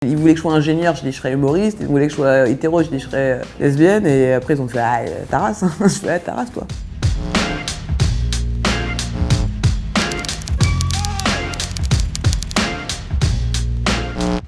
Ils voulaient que je sois ingénieur, je dis je serais humoriste. Ils voulaient que je sois hétéro, je dis je serais lesbienne. Et après ils ont fait ah ta race, hein. Je fais ah ta race toi.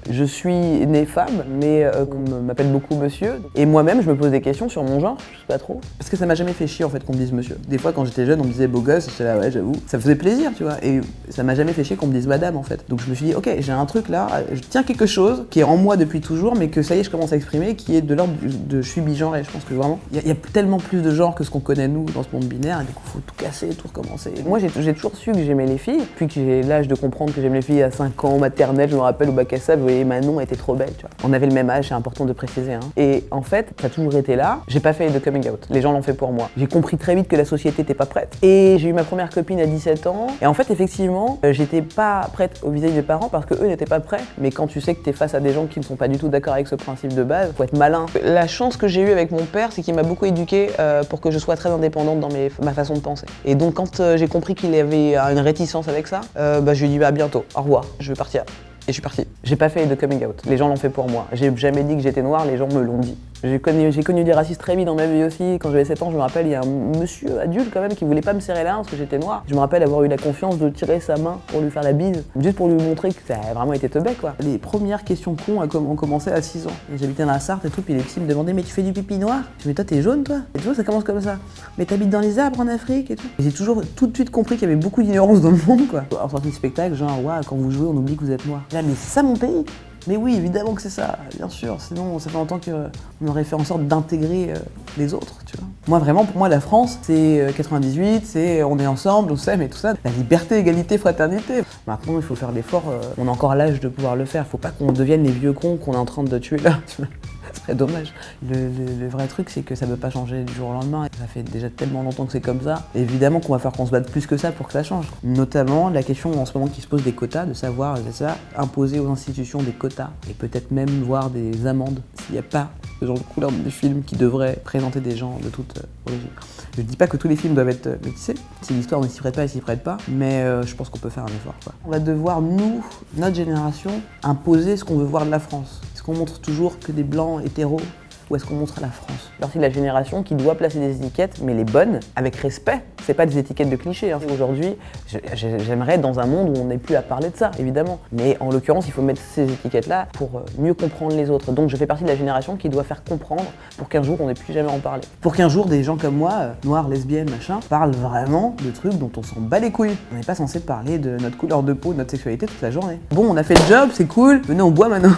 Je suis née femme, mais qu'on m'appelle beaucoup monsieur. Et moi-même, je me pose des questions sur mon genre, je sais pas trop. Parce que ça m'a jamais fait chier en fait qu'on me dise monsieur. Des fois, quand j'étais jeune, on me disait beau gosse, j'étais là, ouais, j'avoue. Ça me faisait plaisir, tu vois. Et ça m'a jamais fait chier qu'on me dise madame en fait. Donc je me suis dit, ok, j'ai un truc là, je tiens quelque chose qui est en moi depuis toujours, mais que ça y est, je commence à exprimer, qui est de l'ordre de je suis bigenré. Je pense que vraiment, il y a tellement plus de genres que ce qu'on connaît nous dans ce monde binaire, et du coup, faut tout casser, tout recommencer. Moi, j'ai toujours su que j'aimais les filles, puis que j'ai l'âge de comprendre que j'aime les filles à 5 ans, maternelle, je me rappelle au bac à sable, vous voyez, Manon était trop belle, tu vois. On avait le même âge, c'est important de préciser, hein. Et en fait, ça a toujours été là. J'ai pas fait de coming out. Les gens l'ont fait pour moi. J'ai compris très vite que la société était pas prête. Et j'ai eu ma première copine à 17 ans. Et en fait, effectivement, j'étais pas prête au vis-à-vis des parents parce que eux n'étaient pas prêts. Mais quand tu sais que t'es face à des gens qui ne sont pas du tout d'accord avec ce principe de base, faut être malin. La chance que j'ai eue avec mon père, c'est qu'il m'a beaucoup éduquée pour que je sois très indépendante dans ma façon de penser. Et donc, quand j'ai compris qu'il avait une réticence avec ça, je lui ai dit bah, à bientôt, au revoir, je vais partir. Et je suis parti. J'ai pas fait de coming out. Les gens l'ont fait pour moi. J'ai jamais dit que j'étais noire, les gens me l'ont dit. J'ai connu des racistes très vite dans ma vie aussi. Quand j'avais 7 ans, je me rappelle, il y a un monsieur adulte quand même qui voulait pas me serrer la main parce que j'étais noire. Je me rappelle avoir eu la confiance de tirer sa main pour lui faire la bise, juste pour lui montrer que ça a vraiment été teubé quoi. Les premières questions cons ont commencé à 6 ans. Et j'habitais dans la Sarthe et tout, puis les petits me demandaient mais tu fais du pipi noir? Je dis mais toi t'es jaune toi? Et tu vois ça commence comme ça. Mais t'habites dans les arbres en Afrique et tout. Et j'ai toujours tout de suite compris qu'il y avait beaucoup d'ignorance dans le monde quoi. En sortie de spectacle, genre waouh quand vous jouez on oublie que vous êtes noir. Là mais c'est ça mon pays? Mais oui, évidemment que c'est ça, bien sûr. Sinon, ça fait longtemps qu'on aurait fait en sorte d'intégrer les autres, tu vois. Moi, vraiment, pour moi, la France, c'est 98, c'est on est ensemble, on s'aime et tout ça. La liberté, égalité, fraternité. Maintenant, il faut faire l'effort. On a encore l'âge de pouvoir le faire. Faut pas qu'on devienne les vieux cons qu'on est en train de tuer là, tu vois. Ce serait dommage. Le vrai truc, c'est que ça peut pas changer du jour au lendemain. Ça fait déjà tellement longtemps que c'est comme ça. Évidemment qu'on va faire qu'on se batte plus que ça pour que ça change. Notamment la question en ce moment qui se pose des quotas, de savoir, imposer aux institutions des quotas et peut-être même voir des amendes s'il n'y a pas ce genre de couleur des films qui devraient présenter des gens de toute origine. Je dis pas que tous les films doivent être métissés. Si l'histoire ne s'y prête pas, elle s'y prête pas. Mais je pense qu'on peut faire un effort, quoi. On va devoir, nous, notre génération, imposer ce qu'on veut voir de la France. Est-ce qu'on montre toujours que des blancs hétéros ou est-ce qu'on montre la France? Je suis de la génération qui doit placer des étiquettes, mais les bonnes, avec respect. C'est pas des étiquettes de clichés, hein. Aujourd'hui, j'aimerais être dans un monde où on n'ait plus à parler de ça, évidemment. Mais en l'occurrence, il faut mettre ces étiquettes-là pour mieux comprendre les autres. Donc je fais partie de la génération qui doit faire comprendre pour qu'un jour on n'ait plus jamais à en parler. Pour qu'un jour des gens comme moi, noirs, lesbiennes, machin, parlent vraiment de trucs dont on s'en bat les couilles. On n'est pas censé parler de notre couleur de peau, de notre sexualité toute la journée. Bon, on a fait le job, c'est cool, venez on boit maintenant.